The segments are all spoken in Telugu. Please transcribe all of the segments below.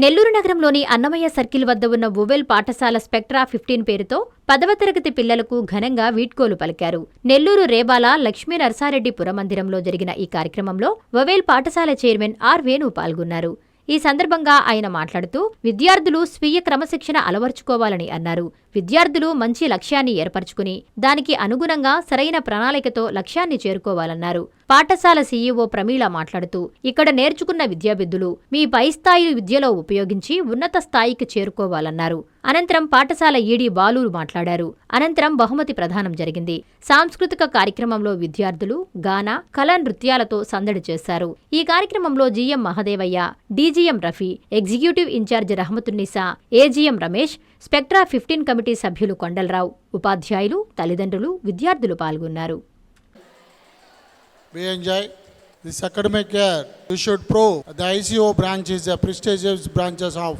నెల్లూరు నగరంలోని అన్నమయ్య సర్కిల్ వద్ద ఉన్న వొవెల్ పాఠశాల స్పెక్ట్రా 15 పేరుతో 10వ తరగతి పిల్లలకు ఘనంగా వీడ్కోలు పలికారు. నెల్లూరు రేబాల లక్ష్మీ నరసారెడ్డి పురమందిరంలో జరిగిన ఈ కార్యక్రమంలో వొవెల్ పాఠశాల చైర్మన్ ఆర్ వేణు పాల్గొన్నారు. ఈ సందర్భంగా ఆయన మాట్లాడుతూ విద్యార్థులు స్వీయ క్రమశిక్షణ అలవర్చుకోవాలని అన్నారు. విద్యార్థులు మంచి లక్ష్యాన్ని ఏర్పరచుకుని దానికి అనుగుణంగా సరైన ప్రణాళికతో లక్ష్యాన్ని చేరుకోవాలన్నారు. పాఠశాల సీఈఓ ప్రమీల మాట్లాడుతూ ఇక్కడ నేర్చుకున్న విద్యార్థులు మీ పై స్థాయి విద్యలో ఉపయోగించి ఉన్నత స్థాయికి చేరుకోవాలన్నారు. అనంతరం పాఠశాల ఈడీ బాలు మాట్లాడారు. అనంతరం బహుమతి ప్రదానం జరిగింది. సాంస్కృతిక కార్యక్రమంలో విద్యార్థులు గాన, కళా నృత్యాలతో సందడి చేశారు. ఈ కార్యక్రమంలో GM Mahadevaiah, DGM Rafi, executive in charge Rahamathunnisa, AGM Ramesh, Spectra 15 committee సభ్యులు కొండలరావు, ఉపాధ్యాయులు, తల్లిదండ్రులు, విద్యార్థులు పాల్గొన్నారు. We enjoy this academic year. We should prove the ICO branch is a prestigious branches of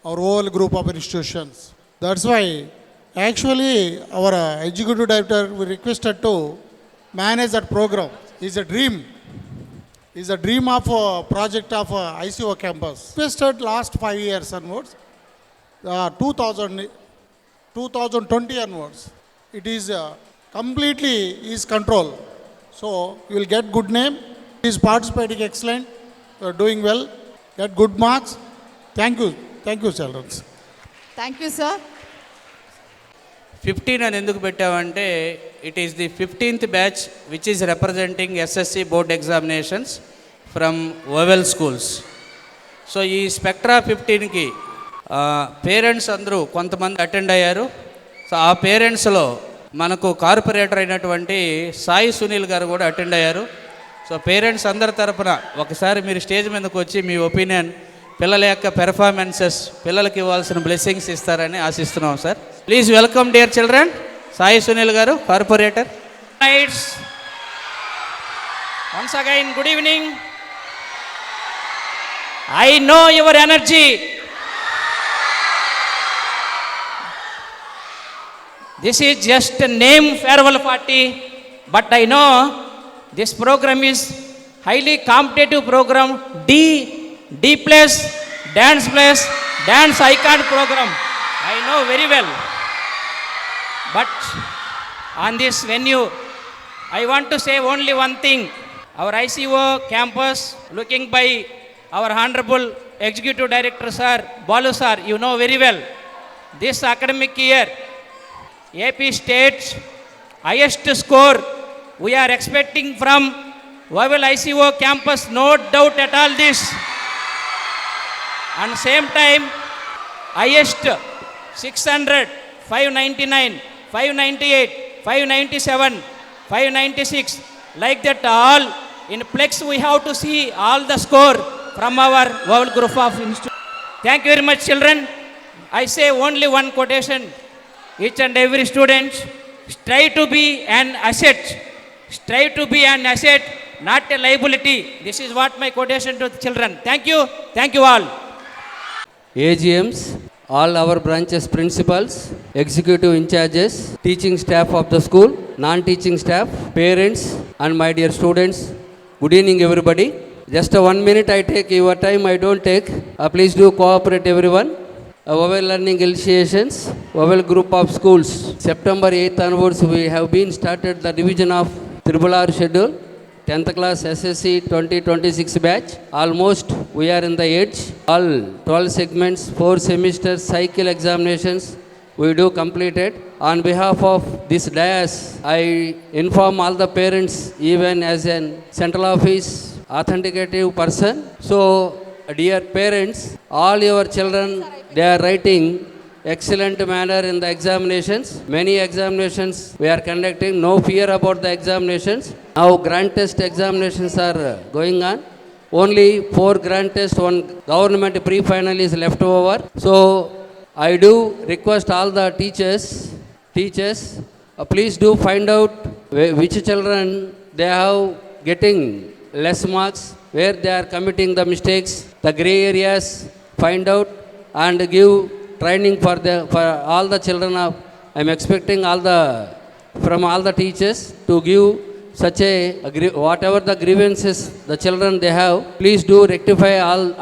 our whole group of institutions. That's why actually our executive director we requested to manage that program. It's a dream. It's a dream of a project of a ICO campus. Requested last 5 years onwards, 2020 onwards. It is completely his control. So you will get good name. He is participating excellent, doing well, get good marks. Thank you children. Thank you sir. 15 అని ఎందుకు పెట్టామంటే it is the 15th batch which is representing SSC board examinations from vowel schools. So ఈ స్పెక్ట్రా 15కి పేరెంట్స్ అందరూ కొంతమంది అటెండ్ అయ్యారు. సో ఆ పేరెంట్స్లో మనకు కార్పొరేటర్ అయినటువంటి సాయి సునీల్ గారు కూడా అటెండ్ అయ్యారు. సో పేరెంట్స్ అందరి తరపున ఒకసారి మీరు స్టేజ్ మీదకు వచ్చి మీ ఒపీనియన్, పిల్లల యొక్క పెర్ఫార్మెన్సెస్, పిల్లలకి ఇవ్వాల్సిన బ్లెస్సింగ్స్ ఇస్తారని ఆశిస్తున్నాం sir. Please welcome dear children Sai Sunil గారు, corporator. Once again, good evening. I know your energy. This is just a name farewell party, but I know this program is highly competitive program. D plus dance icon program. I know very well. But on this venue, I want to say only one thing. Our ICO campus, looking by our Honorable Executive Director Sir, Balu Sir, you know very well. This academic year, AP State's highest score we are expecting from Wowel ICO campus, no doubt at all this. And same time, highest 600, 599, 598, 597, 596, like that all in plex we have to see all the score from our Wowel group of institutions. Thank you very much children. I say only one quotation. Each and every student strive to be an asset. Strive to be an asset, not a liability. This is what my quotation to the children. Thank you all. AGMs, all our branches principals, executive in charges, teaching staff of the school, non-teaching staff, parents and my dear students, good evening everybody. Just a 1 minute I take your time, I don't take. Please do cooperate everyone. Wowel Learning Initiations, Wowel Group of Schools, September 8th onwards we have been started the revision of RRR schedule, 10th class SSC 2026 batch. Almost we are in the edge. All 12 segments, 4 semesters, cycle examinations we do completed. On behalf of this dais, I inform all the parents, even as an central office authenticative person. So dear parents, all your children, they are writing excellent manner in the examinations. Many examinations we are conducting, no fear about the examinations. Now grand test examinations are going on. Only 4 grand tests, 1 government pre-final is left over. So I do request all the teachers, please do find out which children they have getting less marks, where they are committing the mistakes, the gray areas, find out and give training for all the children of, I am expecting from all the teachers to give such a whatever the grievances the children they have, please do rectify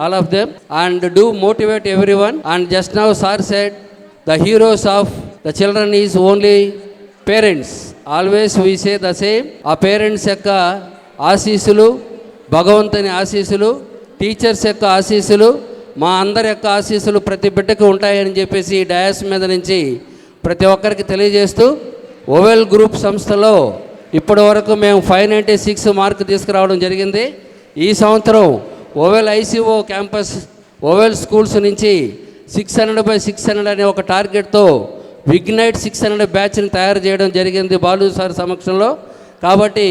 all of them and do motivate everyone. And just now sir said the heroes of the children is only parents. Always we say the same. ఆ పేరెంట్స్ యొక్క ఆశీస్సులు, భగవంతుని ఆశీస్సులు, టీచర్స్ యొక్క ఆశీస్సులు, మా అందరి యొక్క ఆశీస్సులు ప్రతి బిడ్డకు ఉంటాయని చెప్పేసి డయాస్ మీద నుంచి ప్రతి ఒక్కరికి తెలియజేస్తూ, ఓవెల్ గ్రూప్ సంస్థలో ఇప్పటి వరకు మేము 596 మార్కు తీసుకురావడం జరిగింది. ఈ సంవత్సరం ఓవెల్ ఐసీఓ క్యాంపస్ ఓవెల్ స్కూల్స్ నుంచి 600/600 అనే ఒక టార్గెట్తో విగ్నైట్ 600 బ్యాచ్ని తయారు చేయడం జరిగింది బాలు సార్ సమక్షంలో. కాబట్టి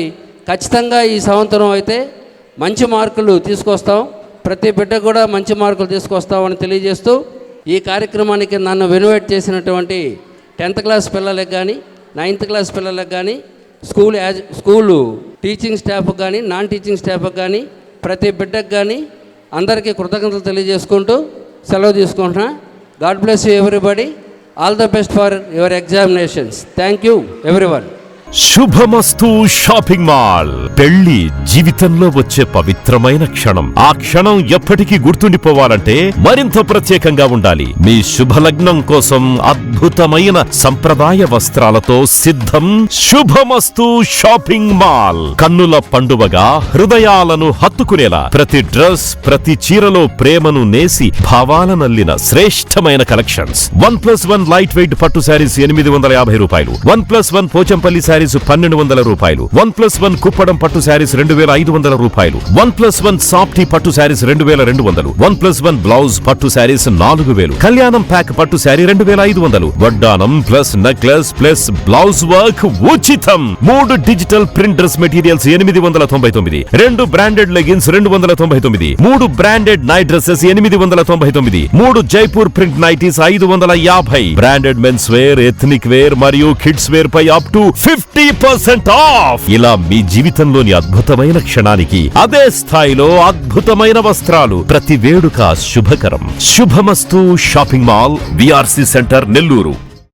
ఖచ్చితంగా ఈ సంవత్సరం అయితే మంచి మార్కులు తీసుకొస్తాం, ప్రతి బిడ్డ కూడా మంచి మార్కులు తీసుకొస్తామని తెలియజేస్తూ, ఈ కార్యక్రమానికి నన్ను ఇన్వైట్ చేసినటువంటి 10th క్లాస్ పిల్లలకు కానీ 9th క్లాస్ పిల్లలకు కానీ స్కూలు టీచింగ్ స్టాఫ్కి కానీ నాన్ టీచింగ్ స్టాఫ్కి కానీ ప్రతి బిడ్డకు కానీ అందరికీ కృతజ్ఞతలు తెలియజేసుకుంటూ సెలవు తీసుకుంటున్నా. God bless you everybody. All the best for your examinations. Thank you everyone. Subhamastu shopping mall. పెళ్లి జీవితంలో వచ్చే పవిత్రమైన క్షణం. ఆ క్షణం ఎప్పటికీ గుర్తుండిపోవాలంటే మరింత ప్రత్యేకంగా ఉండాలి. మీ శుభలగ్నం కోసం అద్భుతమైన సంప్రదాయ వస్త్రాలతో సిద్ధం శుభమస్తు షాపింగ్ మాల్. కన్నుల పండువగా హృదయాలను హత్తుకునేలా ప్రతి డ్రెస్, ప్రతి చీరలో ప్రేమను నేసి భావాలనల్లిన శ్రేష్టమైన కలెక్షన్స్. 1+1 లైట్ వెయిట్ పట్టు శారీస్ 850 రూపాయలు, 1+1 పోచంపల్లి శారీస్ 1200 రూపాయలు, 1+1 కుప్పడం పట్టు శారీస్ 2500 రూపాయలు, 1+1 సాఫ్టీ పట్టు శారీస్ 2200, 1+1 బ్లౌజ్ పట్టు శారీస్ 4000, కళ్యాణం ప్యాక్ పట్టు శారీ 2500, వడ్డానం plus necklace plus blouse work ఉచితం. 3 digital print dress materials 899, 2 branded leggings 299, 3 branded night dresses 899, 3 Jaipur print nighties 550, branded men's wear, ethnic wear మరియు కిడ్స్ వేర్ పై అప్ టు 50% ఆఫ్. ఇలా మీ జీవితంలోని అద్భుతమైన క్షణానికి అదే స్థాయిలో అద్భుతమైన వస్త్రాలు. ప్రతి వేడుక శుభకరం. శుభమస్తు shopping mall, VRC centre, Nellore.